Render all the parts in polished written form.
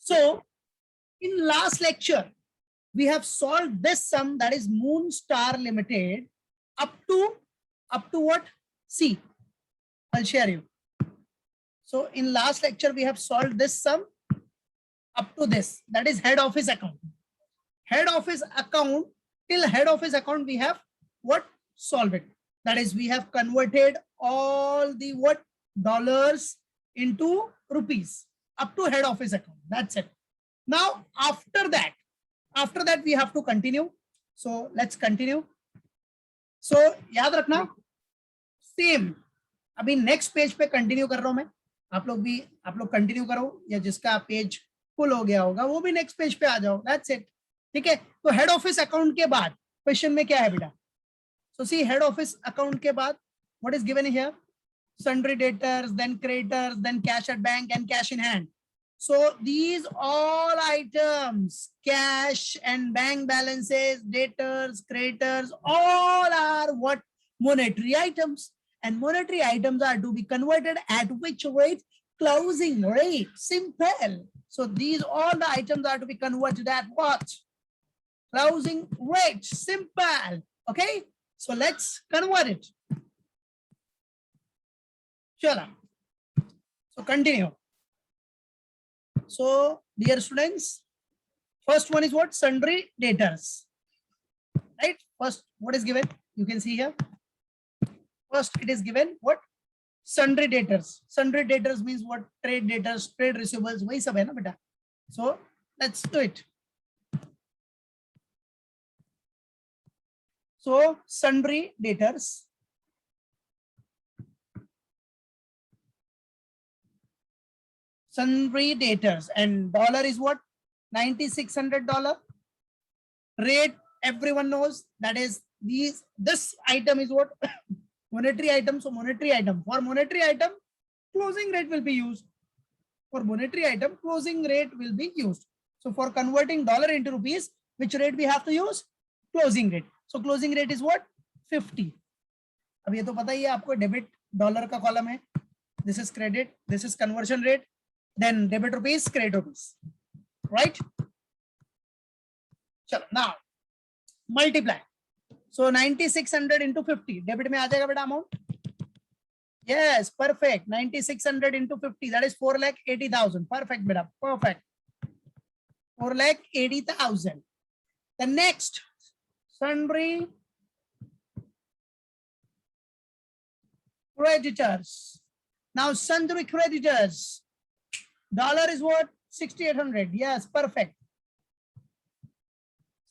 So in last lecture we have solved this sum, that is Moonstar Limited, up to what? See, I'll share you. So in last lecture we have solved this sum up to this, that is head office account. Head office account, till head office account we have what? Solve it. That is, we have converted all the what? Dollars into rupees up to head office account. That's it. Now after that we have to continue. So let's continue. So याद रखना, same अभी next page पे continue कर रहा हूं मैं, आप लोग कंटिन्यू करो, या जिसका पेज फुल हो गया होगा वो भी नेक्स्ट पेज पे आ जाओ. That's it. ठीक है. तो हेड ऑफिस अकाउंट के बाद क्वेश्चन में क्या है बेटा? सो सी, हेड ऑफिस अकाउंट के बाद what is given here? Sundry debtors, then creditors, then cash at bank and cash in hand. So these all items, cash and bank balances, debtors, creditors, all are what? Monetary items. And monetary items are to be converted at which rate? Closing rate. Simple. So these all the items are to be converted at what? Closing rate. Simple. Okay. So let's convert it. Chala. So continue. So dear students, first one is what? Sundry debtors. Right? First, what is given? You can see here. First, it is given what? Sundry debtors. Sundry debtors means what? Trade debtors, trade receivables. वही सब है ना बेटा. So let's do it. So sundry debtors. Sundry debtors, and dollar is what? $9,600. Rate everyone knows, that is this item is what? Monetary item. So monetary item, for monetary item closing rate will be used. For monetary item closing rate will be used. So for converting dollar into rupees, which rate we have to use? Closing rate. So closing rate is what? 50. अब ये तो पता ही है आपको, debit dollar का column है. This is credit, this is conversion rate, then debit rupees, credit rupees, right? Chalo, now multiply. So 9,600 into 50, debit में आ जाएगा बेटा amount. Yes, perfect. 9,600 into 50, that is 4,80,000. Perfect बेटा, perfect. 4,80,000. The next, sundry creditors. Now sundry creditors. Dollar is what? 6,800. Yes, perfect.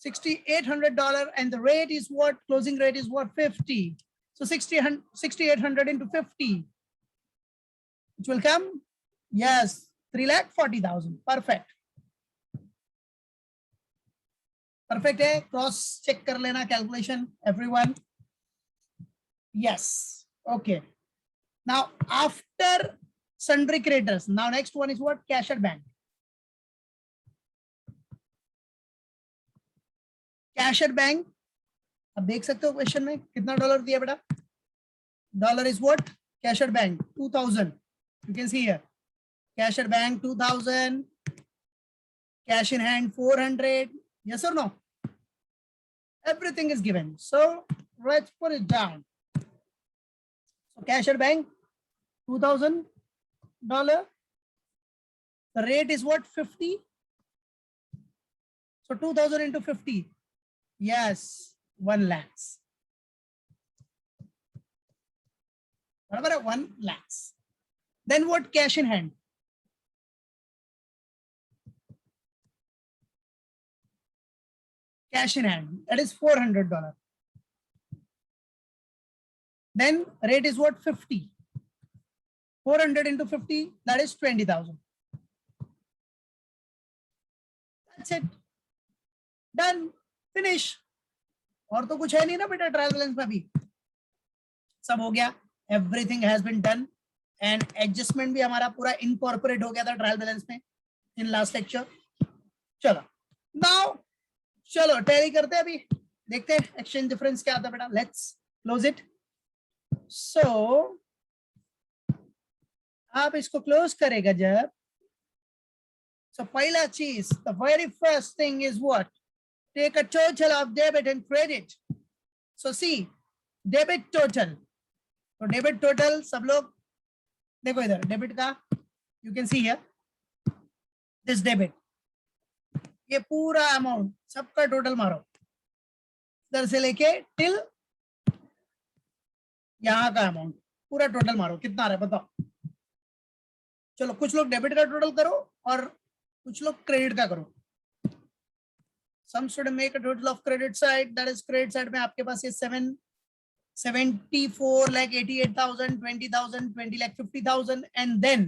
$6,800, and the rate is what? Closing rate is what? 50. So 6,800 into 50, which will come? Yes, 3,40,000. Perfect. Perfect है. Cross check कर लेना calculation, everyone. Yes. Okay. Now after sundry creditors, now next one is what? Cash at bank. Cash at bank. अब देख सकते हो question में कितना dollar दिया बेटा? Dollar is what? Cash at bank 2,000. You can see here. Cash at bank 2,000. Cash in hand 400. Yes or no? Everything is given. So let's put it down. So cash at bank $2,000. The rate is what? 50. So 2,000 into 50. Yes, 1 lakhs. Whatever, 1 lakhs. Then what? Cash in hand. Cash in hand, that is $400. Then rate is what? 50. 400 into 50, that is 20,000. That's it. Done. Finish. और तो कुछ है नहीं ना बेटा trial balance में, अभी सब हो गया. Everything has been done and adjustment भी हमारा पूरा incorporate हो गया था ट्रायल बैलेंस में in last lecture. चलो now चलो टैली करते हैं, अभी देखते हैं एक्सचेंज डिफरेंस क्या आता है बेटा. Let's close it. सो आप इसको क्लोज करेगा जब So पहला चीज, the very first thing is what? Take a total of debit and credit. So see, debit total. So debit total सब लोग देखो इधर debit का, you can see here this debit, ये पूरा अमाउंट सबका टोटल मारो, इधर से लेके टिल यहाँ का अमाउंट पूरा टोटल मारो, कितना आ रहा है बताओ। चलो कुछ लोग डेबिट का टोटल करो और कुछ लोग क्रेडिट का करो। Some should make a total of credit side, that is credit side में आपके पास ये 74 lakh 88,000, 20,000, 20 lakh 50,000 and then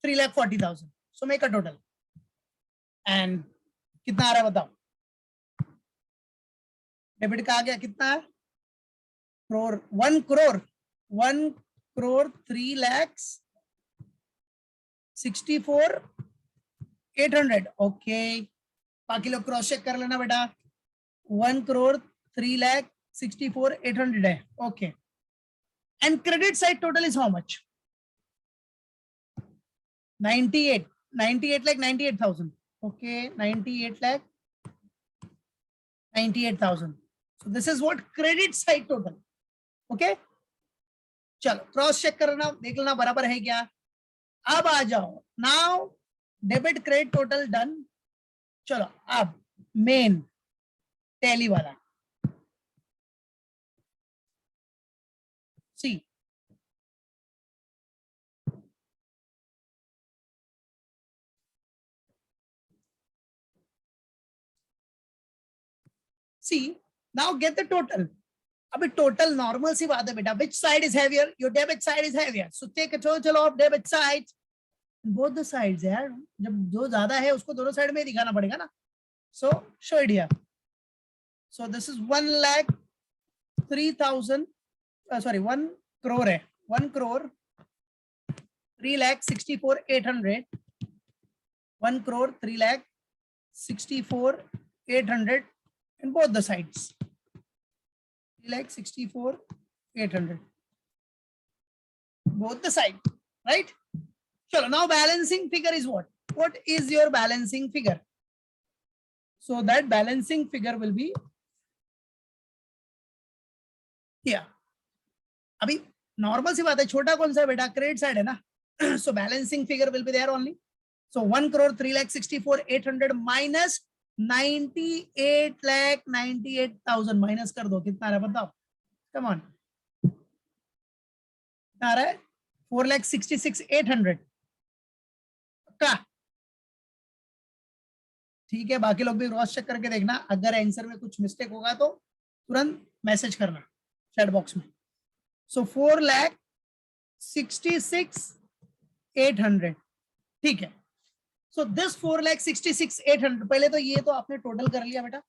3 lakh 40,000. So make a total. And कितना आ रहा है बताओ। डेबिट का आ गया कितना है? crore, 1 crore 3 lakhs 64,800. ओके, बाकी लोग क्रॉस चेक कर लेना बेटा। 1 crore 3 lakh 64,800 है। Okay, and credit side total is how much? 98 lakh 98,000. Okay, 98 lakh 98,000. So this is what credit side total. Okay, चलो क्रॉस चेक करना, देख लेना बराबर है क्या। अब आ जाओ, now debit credit total done. चलो अब मेन टैली वाला, सी now get the total. अभी टोटल नॉर्मल सी बात है बेटा, which side is heavier? Your debit side is heavier, so take a total of debit side, both the sides यार, जब जो ज्यादा है उसको दोनों साइड में दिखाना पड़ेगा ना। So show it here. So this is 1,03,000, sorry 1 crore है, 1 crore 3,64,800, 1 crore 3,64,800 in both the sides. 3,64,800 both the side, right? So now balancing figure is what? What is your balancing figure? So that balancing figure will be here. अभी normal सी बात है, छोटा कौन सा है बेटा? Credit side है ना। So balancing figure will be there only. So 1 crore 3,64,800 minus 98,98,000 minus कर दो, कितना आ रहा है बताओ। कम ऑन, कितना आ रहा है? 4,66,800 का। ठीक है, बाकी लोग भी क्रॉस चेक करके देखना, अगर आंसर में कुछ मिस्टेक होगा तो तुरंत मैसेज करना चैट बॉक्स में। सो 4,66,800, ठीक है। सो दिस 4,66,800, पहले तो ये तो आपने टोटल कर लिया बेटा,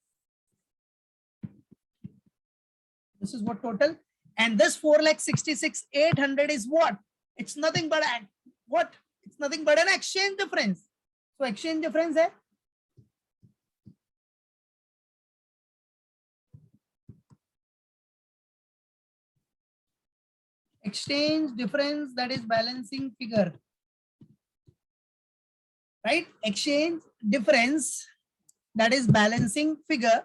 this is what total, and this 4,66,800 is what? It's nothing but what? It's nothing but an exchange difference. So exchange difference है exchange difference, that is balancing figure, right? Exchange difference, that is balancing figure.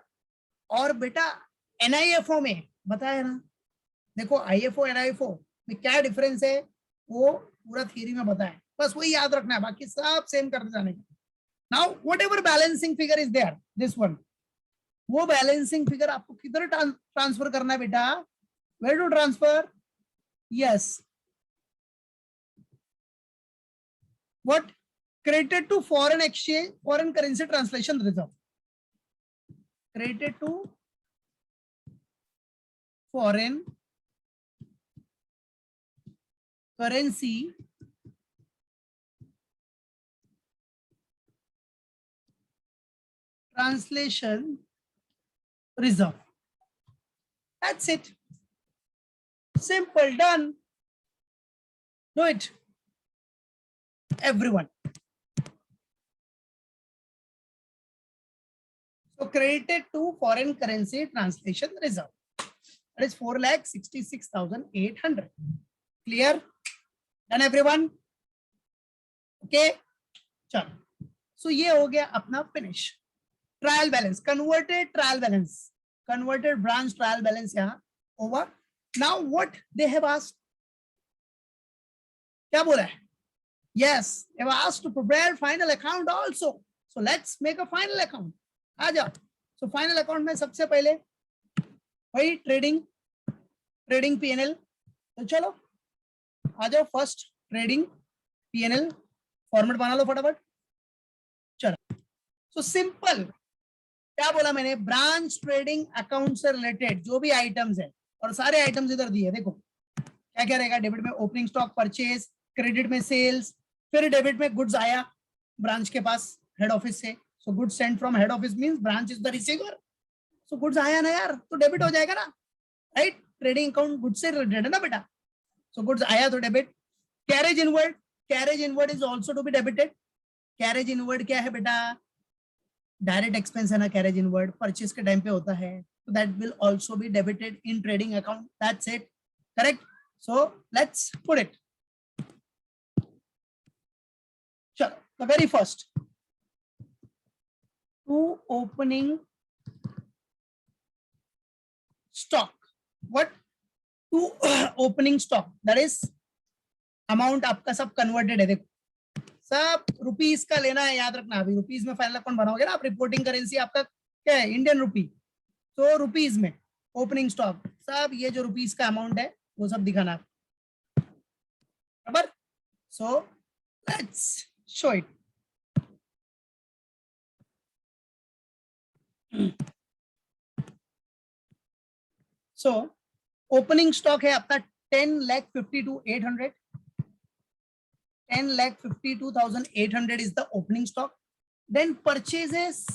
और बेटा NIFO में बताया ना, देखो IFO NIFO में क्या difference है वो पूरा थियरी में बताया, बस वही याद रखना है, बाकी सब सेम करते जाने का। Now whatever balancing figure is there, this one, वो बैलेंसिंग फिगर आपको किधर ट्रांसफर करना है बेटा? Where to transfer? Yes. What? Credited to foreign exchange, foreign currency translation reserve. Credited to foreign currency translation reserve. That's it. Simple, done. Do it, everyone. So credited to foreign currency translation reserve, that is 4,66,800. Clear? Done, everyone? Okay चलो, so ये हो गया अपना finish. Trial balance, converted trial balance, converted branch trial balance यहाँ over. Now what they have asked, क्या बोला है? Yes, they were asked to prepare final account also. So let's make a final account. आ जाओ. So final account में सबसे पहले वही trading P&L. तो चलो आ जाओ, फर्स्ट ट्रेडिंग P&L फॉर्मेट बना लो फटाफट. चलो, सो सिंपल, क्या बोला मैंने? ब्रांच ट्रेडिंग अकाउंट से रिलेटेड जो भी आइटम्स है, और सारे आइटम्स इधर दिए, देखो क्या क्या रहेगा. डेबिट में ओपनिंग स्टॉक परचेज, क्रेडिट में सेल्स, फिर डेबिट में गुड्स आया ब्रांच के पास हेड ऑफिस से. So goods send from head office means branch is the receiver. So goods आया ना यार, तो डेबिट हो जाएगा ना, राइट? ट्रेडिंग अकाउंट गुड्स से रिलेटेड है ना बेटा. सो गुड्स आया तो debit. Carriage inward, carriage inward is also to be debited. Carriage inward क्या है बेटा? डायरेक्ट एक्सपेंस है ना कैरेज इनवर्ड, परचेज के टाइम पे होता है. So that will also be debited in trading account. That's it. Correct? So let's put it. Sure. The very first, to opening stock. What? To opening stock. That is amount आपका सब converted है. देखो सब rupees का लेना है, याद रखना. अभी रुपीस में फाइनल अकाउंट बनाओगे ना आप, रिपोर्टिंग करेंसी आपका क्या है? Indian rupee. तो रुपीस में ओपनिंग स्टॉक सब ये जो रुपीस का अमाउंट है वो सब दिखाना बराबर. So let's show it. So opening stock है अपना 10,52,800. 10,52,800 is the opening stock. Then purchases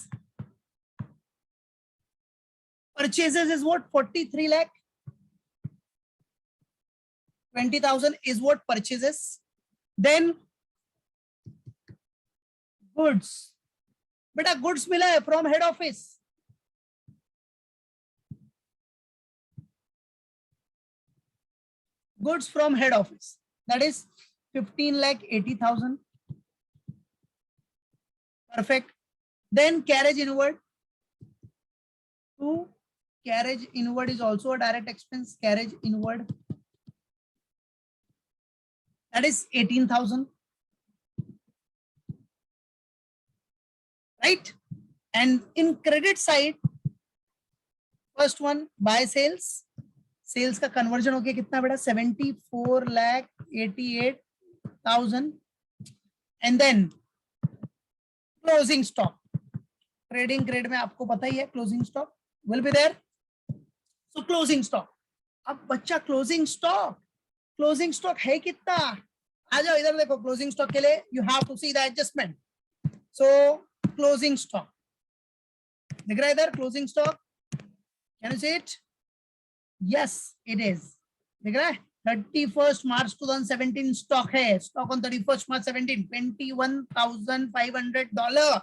is what? 43 lakh 20,000 is what purchases. Then goods, बेटा goods मिला है from head office. Goods from head office, that is 15,80,000. Perfect. Then carriage inward. To carriage inward is also a direct expense. Carriage inward, that is 18,000. Right? And in credit side, first one buy sales. Sales का conversion हो गया कितना बेटा? 74,88,000. And then closing stock. Trading grade में आपको पता ही है closing stock will be there. So closing stock. अब बच्चा क्लोजिंग स्टॉक है कितना? आ जाओ इधर देखो. क्लोजिंग स्टॉक के लिए you have to see the adjustment. So closing stock दिख रहा है इधर. Closing stock, can you see it? Yes, it is. दिख रहा है 31st March 2017 स्टॉक है. Stock on 31st March 17 $21,500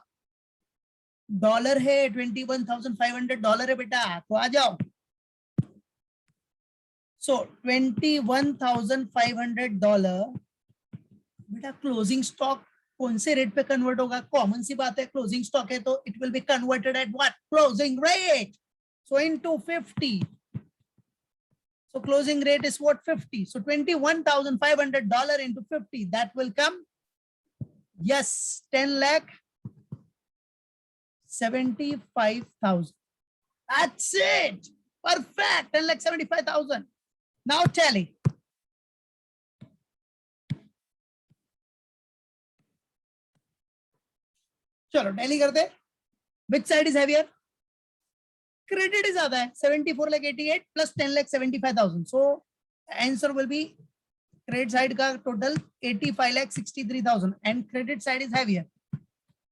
dollar है. $21,500 है बेटा. तो आ जाओ. सो $21,500 बेटा क्लोजिंग स्टॉक कौन से रेट पे कन्वर्ट होगा? कॉमन सी बात है, क्लोजिंग स्टॉक है तो it will be converted at what? Closing rate. So into 50. So closing rate is what? 50. So $21,500 into 50. That will come, yes, 10,75,000. That's it. Perfect. 10,75,000. Now tally. चलो tally करते. Which side is heavier? Credit is ज़्यादा है. 74,88,000 plus 10,75,000. So answer will be credit side का total 85,63,000 and credit side is heavier.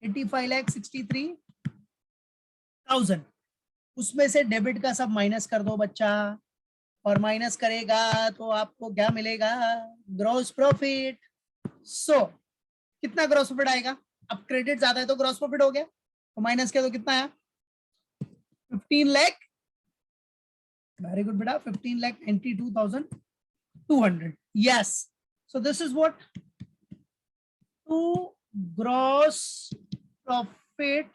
85,63,000. उसमें से debit का सब minus कर दो बच्चा, और माइनस करेगा तो आपको क्या मिलेगा? Gross profit. सो कितना ग्रॉस प्रॉफिट आएगा? अब क्रेडिट ज्यादा है तो ग्रॉस प्रॉफिट हो गया, तो माइनस किया तो कितना आया? 15 lakh. Very good beta. 15,92,200. Yes. So this is what to gross profit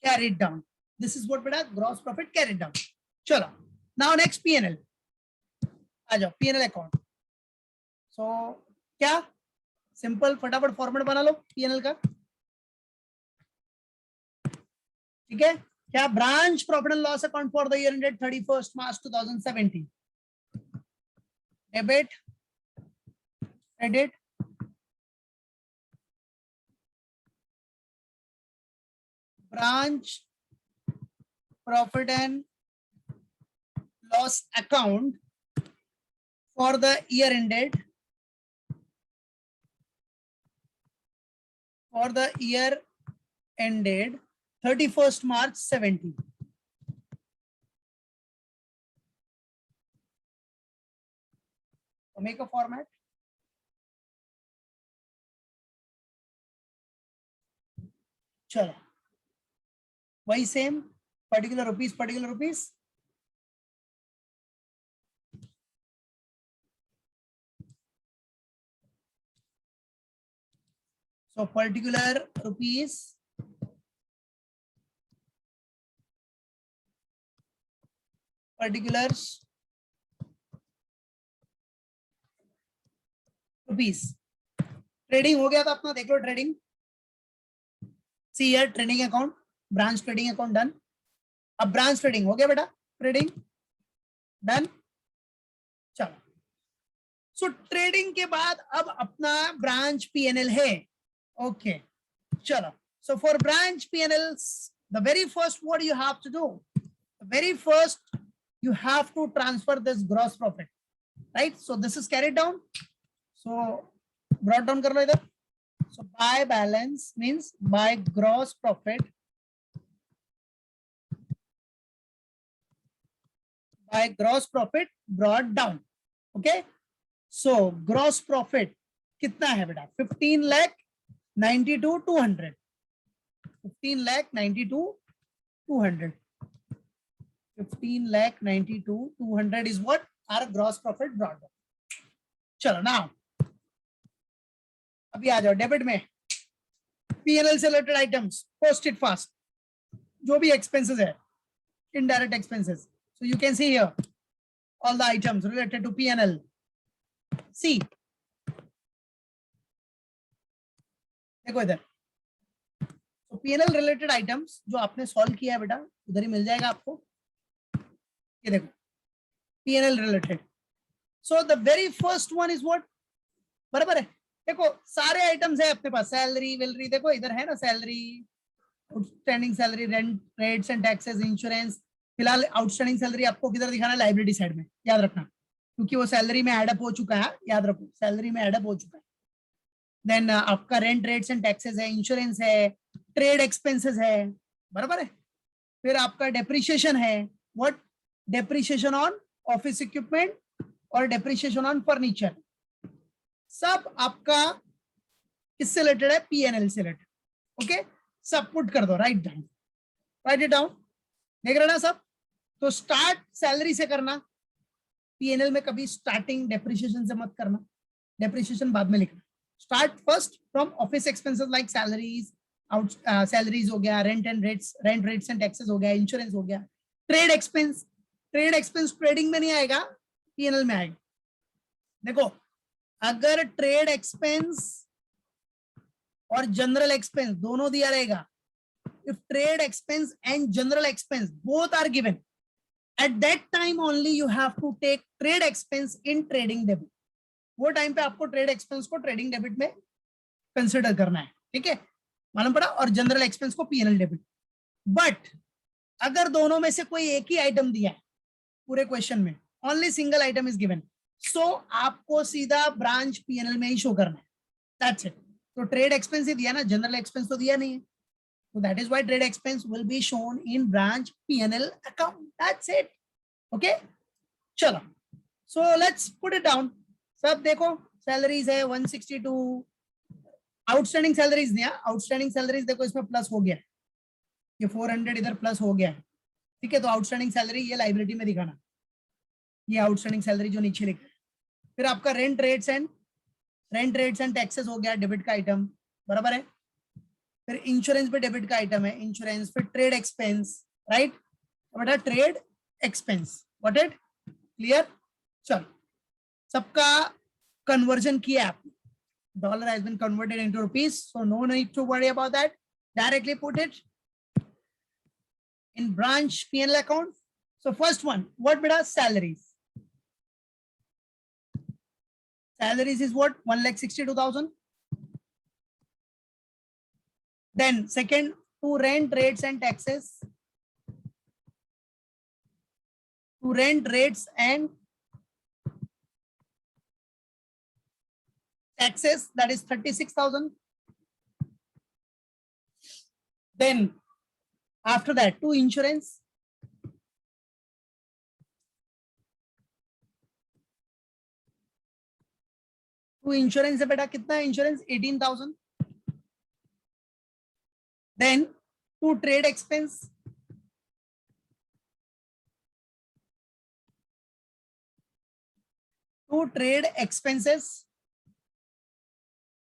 carried down. This is what beta gross profit carried down. चलो now next P&L आ जाओ, P&L अकाउंट. सो क्या सिंपल फटाफट फॉर्मेट बना लो P&L का. ठीक है, क्या branch profit and loss account for the year ended 31st March 2017. Debit credit branch profit and loss account for the year ended 31st March 17. So make a format. चलो वही same particular rupees. So particular rupees, particulars rupees. Trading हो गया था अपना, देख लो trading. See here trading account, branch trading account done. अब branch trading हो गया बेटा, ट्रेडिंग डन. चलो सो ट्रेडिंग के बाद अब अपना ब्रांच P&L है. ओके चलो, so for branch P&Ls, the very first what you have to do, the very first you have to transfer this gross profit, right? So this is carried down, so brought down kar lo idhar. So by balance means by gross profit, brought down. Okay, so gross profit कितना है बेटा, 15,92,200. 15,92,200. 15,92,200 is what our gross profit brought down. चलो now अभी आ जाओ debit में. P&L से related items, post it fast. जो भी एक्सपेंसेस है, indirect expenses. So you can see here all the items related to P&L. See, देखो इधर. तो P&L रिलेटेड आइटम्स जो आपने सॉल्व किया है बेटा, उधर ही मिल जाएगा आपको. ये देखो P&L related. So the very first one is what, बराबर है. देखो सारे आइटम्स है अपने पास, सैलरी वेलरी देखो इधर है ना, salary, outstanding salary, rent, rates and taxes, insurance. फिलहाल आउटस्टैंडिंग सैलरी आपको किधर दिखाना है, लाइबिलिटी साइड में, याद रखना, क्योंकि वो सैलरी में एडअप हो चुका है. याद रखो सैलरी में एडअप हो चुका है. देन आपका रेंट, रेट्स एंड टैक्सेस है, इंश्योरेंस है, ट्रेड एक्सपेंसेस है, बराबर है. फिर आपका डेप्रिसिएशन है, what, depreciation on office equipment और डेप्रिसिएशन ऑन फर्नीचर. सब आपका किससे रिलेटेड है, P&L से रिलेटेड. ओके, सब पुट कर दो, write down, right it down. देख रहे ना सब. तो स्टार्ट सैलरी से करना, P&L में कभी स्टार्टिंग डेप्रिसिएशन से मत करना, डेप्रिसिएशन बाद में लिखना. Start first from office expenses like salaries, salaries हो गया, रेंट रेट्स एंड टैक्सेस हो गया, इंश्योरेंस हो गया. ट्रेड एक्सपेंस ट्रेडिंग में नहीं आएगा, P&L में आएगा. देखो अगर ट्रेड एक्सपेंस और जनरल एक्सपेंस दोनों दिया रहेगा, if trade expense and general expense both are given, at that time only you have to take trade expense in trading debit. वो टाइम पे आपको ट्रेड एक्सपेंस को ट्रेडिंग डेबिट में consider करना है. ठीक है, मालूम पड़ा. और जनरल एक्सपेंस को P&L डेबिट. बट अगर दोनों में से कोई एक ही आइटम दिया है पूरे क्वेश्चन में, only single item is given, so आपको सीधा ब्रांच P&L में ही शो करना है. That's it. तो ट्रेड एक्सपेंस ही दिया ना, जनरल एक्सपेंस तो दिया नहीं है. So that is why trade expense will be shown in branch P&L account. That's it. Okay. चलो. So let's put it down. सब देखो सैलरीज है 162. आउटस्टैंडिंग सैलरीज दिया, आउटस्टैंडिंग सैलरीज देखो इसमें प्लस हो गया, ये 400 इधर प्लस हो गया है. ठीक है, तो आउटस्टैंडिंग सैलरी ये लाइबिलिटी में दिखाना, ये आउटस्टैंडिंग सैलरी जो नीचे लिखा है. फिर आपका rent, rates and rent rates and taxes हो गया डेबिट का आइटम, बराबर है। फिर इंश्योरेंस पे डेबिट का आइटम है इंश्योरेंस, फिर ट्रेड एक्सपेंस, राइट, बेटा trade expense, what it clear. चलो सबका कन्वर्जन किया आपने, dollar has been converted into rupees, so no need to worry about that. Directly put it in branch P&L account. So first one, what beta? Salaries. Salaries is what? 1,62,000. Then second, to rent rates and taxes. To rent rates and taxes, that is 36,000. Then after that, to insurance. To insurance beta kitna insurance? 18,000. Then to trade expense. To trade expenses,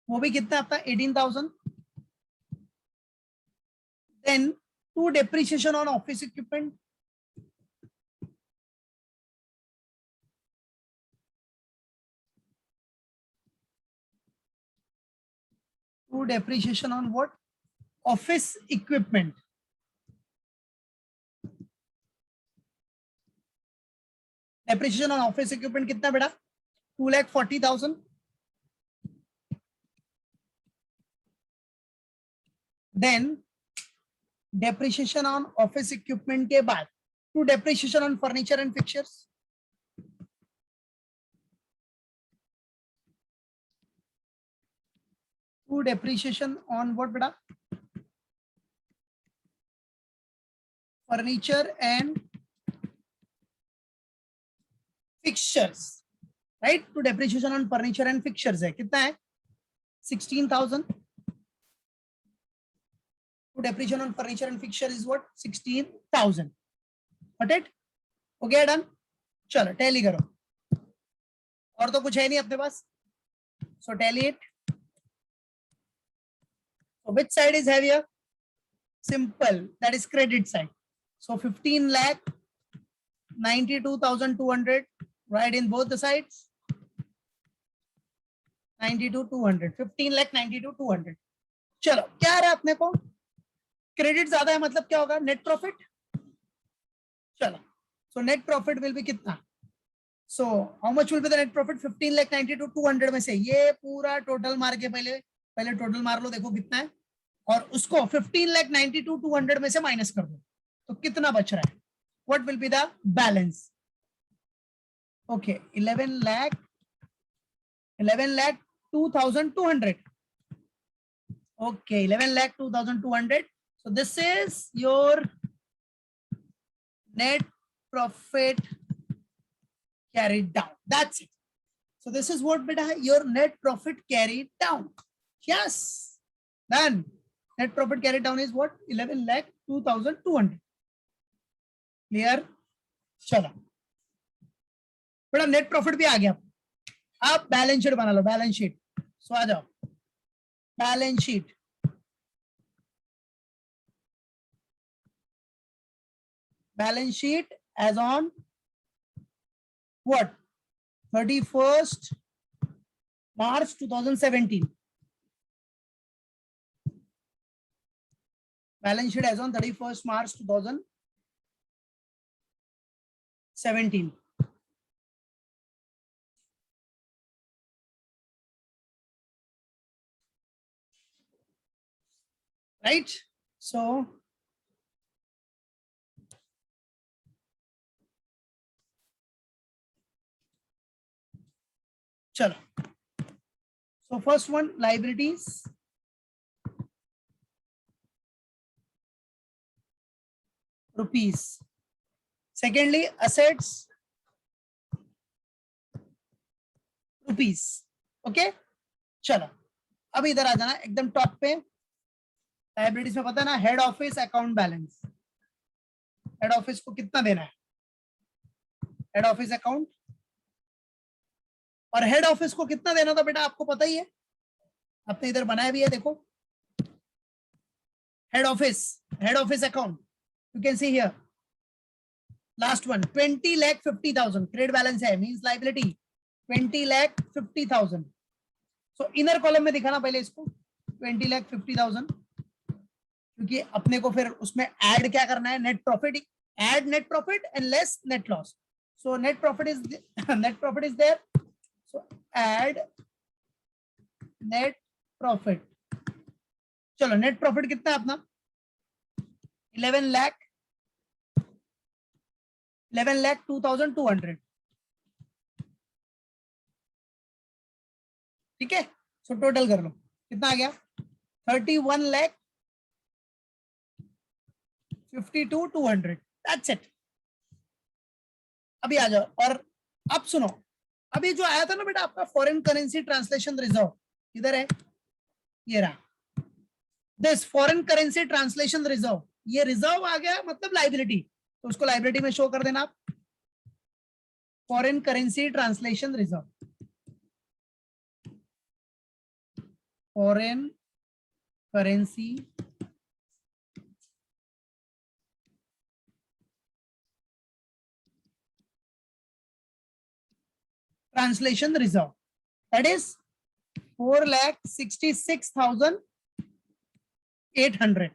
वो भी कितना आपका 18,000. Then to depreciation on office equipment. To depreciation on what? Office equipment. Depreciation on office equipment कितना बेटा? 2,40,000. Then depreciation on office equipment के बाद to depreciation on furniture and fixtures. To depreciation on what बेटा? Furniture and fixtures, right? To depreciation on furniture and fixtures है कितना है? 16,000. To depreciation on furniture and fixture is what? 16,000. Got it? Okay, done. चलो tally करो, और तो कुछ है नहीं अपने पास, so tally it. So which side is heavier? Simple, that is credit side. So 15,92,200, right, in both the sides. 92,200, 15,92,200. चलो क्या रहा अपने को? क्रेडिट ज्यादा है मतलब क्या होगा? Net profit. चलो so net profit will be कितना? So how much will be the net profit? 15,92,200 में से ये पूरा टोटल मार के पहले टोटल मार लो, देखो कितना है, और उसको 15,92,200 में से माइनस कर दो, तो कितना बच रहा है? What will be the balance? Okay 11,02,200. Okay, 11,02,200. So this is your net profit carried down. That's it. So this is what beta your net profit carried down. Yes, done. Net profit carried down is what? 11,02,200. Clear? चलो बेटा net profit भी आ गया, आप balance sheet बना लो. Balance sheet, सो आ जाओ balance sheet. Balance sheet as on what? 31st March 2017. Balance sheet as on 31st March 2017. Right? So chalo. So first one, liabilities. Rupees. Secondly, assets. Rupees. Okay? चलो अब इधर आ जाना एकदम top पे. Liabilities में पता है ना, head office account balance. Head office को कितना देना है? हेड ऑफिस अकाउंट और हेड ऑफिस को कितना देना था बेटा, आपको पता ही है, आपने इधर बनाया भी है, देखो head office account, you can see here last one 20,50,000 credit balance है, means liability 20,50,000। So inner column में दिखाना पहले इसको 20,50,000, क्योंकि अपने को फिर उसमें ऐड क्या करना है, net profit, add net profit and less net loss. So net profit is there, so add net profit. चलो नेट प्रॉफिट कितना है अपना 11,02,200, ठीक है। सो टोटल कर लो कितना आ गया 31,52,200, दैट्स इट। अभी आ जाओ, और अब सुनो, अभी जो आया था ना बेटा आपका फॉरेन करेंसी ट्रांसलेशन रिजर्व, इधर है, ये रहा, this foreign currency translation reserve, ये रिजर्व आ गया मतलब लाइबिलिटी, तो उसको लाइबिलिटी में शो कर देना आप, foreign currency translation reserve, foreign currency translation reserve, that is 4,66,800,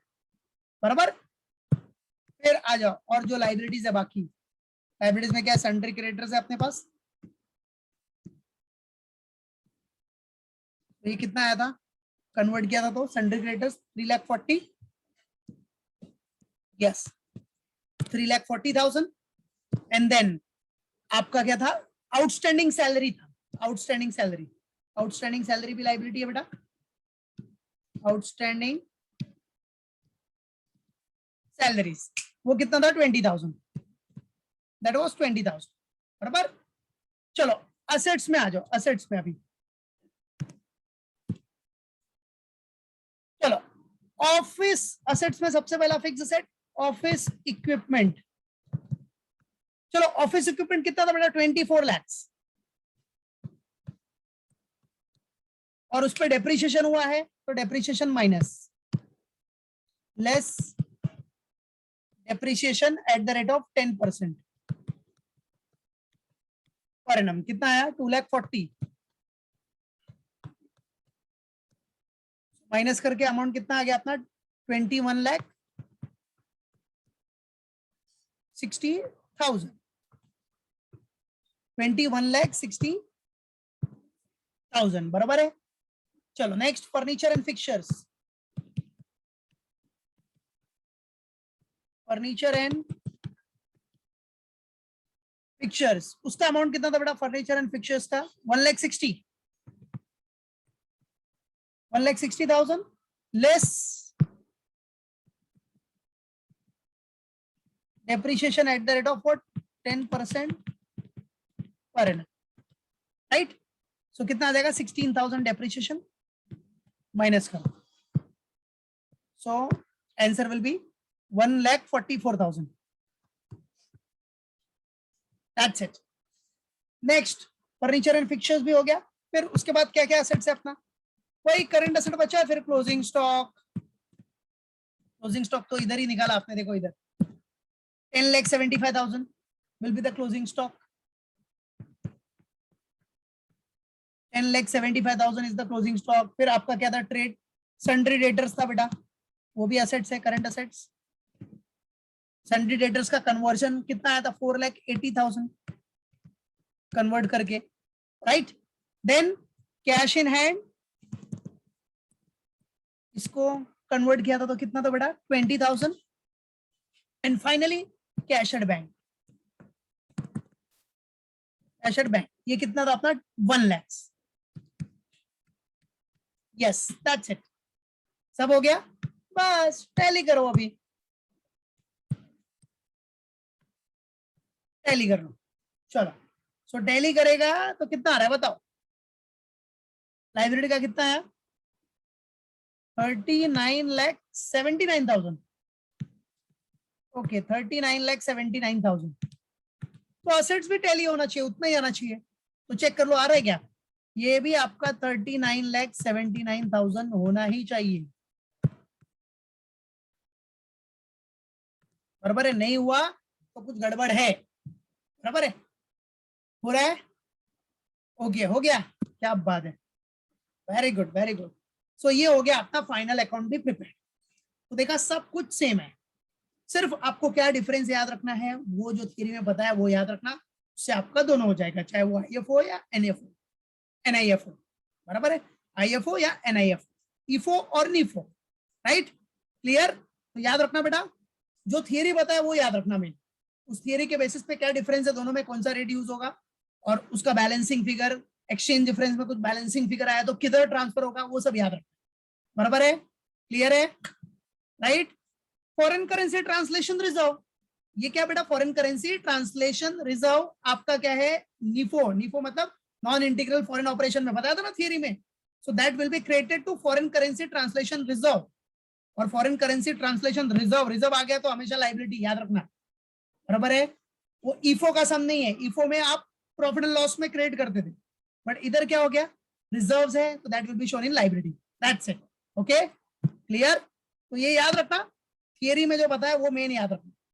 बराबर। फिर आ जाओ, और जो लाइबिलिटीज है बाकी, लाइबिलिटीज में क्या है, सन्ड्री क्रेडिटर्स है अपने पास, तो ये कितना आया था, कन्वर्ट किया था तो sundry creditors 3,40,000, yes 3,40,000, and then आपका क्या था, आउटस्टैंडिंग सैलरी था, आउटस्टैंडिंग सैलरी भी लाइबिलिटी है बेटा, आउटस्टैंडिंग सैलरीज, वो कितना था 20,000, दैट वाज 20,000, बराबर। चलो असेट्स में आ जाओ, असेट्स में अभी चलो, ऑफिस असेट्स में सबसे पहला फिक्स असेट ऑफिस इक्विपमेंट। चलो ऑफिस इक्विपमेंट कितना था बेटा 24 लाख, और उस पर डेप्रिसिएशन हुआ है, तो depreciation minus less depreciation at the rate of 10% per annum, कितना आया 2,40,000, माइनस करके अमाउंट कितना आ गया अपना 21,60,000, 21,60,000, बराबर है। चलो next furniture and fixtures, furniture and fixtures, उसका अमाउंट कितना था बेटा फर्नीचर एंड फिक्चर्स का 1,60,000 less depreciation at the rate of what 10% per annum, right? So कितना आ जाएगा 16,000 depreciation minus करो, so answer will be 1,44,000, that's it. next furniture and fixtures भी हो गया, फिर उसके बाद क्या क्या assets है अपना, वही करंट एसेट बचा है, फिर क्लोजिंग स्टॉक तो इधर ही निकाला आपने, देखो इधर 10,75,000 will be the closing stock, 10,75,000 is the closing stock। फिर आपका क्या था ट्रेड सन्ड्री डेटर्स था बेटा, वो भी असेट्स है, करंट असेट्स। सन्ड्री डेटर्स का कन्वर्जन कितना आया था 4,80,000 कन्वर्ट करके, right. Then cash in hand, इसको कन्वर्ट किया था तो कितना था बेटा 20,000, and finally cash at bank, cash at bank ये कितना था अपना 1 लाख, यस दैट्स इट, सब हो गया, बस टैली करो, अभी टैली कर लो। चलो सो टैली करेगा तो कितना आ रहा है बताओ, लाइब्रेरी का कितना है 39,79,000, ओके 39,79,000, तो असेट्स भी टैली होना चाहिए, उतना ही आना चाहिए, तो चेक कर लो आ रहा है क्या, ये भी आपका 39,79,000 होना ही चाहिए, बराबर है, नहीं हुआ तो कुछ गड़बड़ है, बराबर है, हो रहा है, हो गया, क्या बात है, वेरी गुड वेरी गुड। सो ये हो गया आपका फाइनल अकाउंट भी प्रिपेयर। तो देखा सब कुछ सेम है, सिर्फ आपको क्या डिफरेंस याद रखना है, वो जो थ्योरी में बताया वो याद रखना, उससे आपका दोनों हो जाएगा, चाहे वो आईएफओ या एनएफओ, एनआईएफओ, बराबर है, आईएफओ या एनआईएफओ, ईफओ और नीफो, राइट, क्लियर। तो याद रखना बेटा, जो थियरी बताया वो याद रखना मेन, उस थियरी के बेसिस पे क्या डिफरेंस है दोनों में, कौन सा रेट यूज होगा, और उसका बैलेंसिंग फिगर, एक्सचेंज डिफरेंस में कुछ बैलेंसिंग फिगर आया तो किधर ट्रांसफर होगा, वो सब याद रखना, बराबर है, क्लियर है, right. Foreign currency translation reserve, ये क्या बेटा, फॉरेन करेंसी ट्रांसलेशन रिजर्व आपका क्या है, नीफो, नीफो मतलब नॉन इंटीग्रल फॉरेन ऑपरेशन में बताया था ना थियरी में, so that will be created to foreign currency translation reserve, और foreign currency translation reserve, reserve आ गया तो हमेशा लाइबिलिटी, याद रखना, बराबर है। वो ईफो का सम नहीं है, ईफो में आप प्रॉफिट एंड लॉस में क्रिएट करते थे, बट इधर क्या हो गया, रिजर्व्स है, तो that will be shown in liability, that's it, okay, clear. तो ये याद रखना, थियरी में जो बताया वो मेन याद रखना,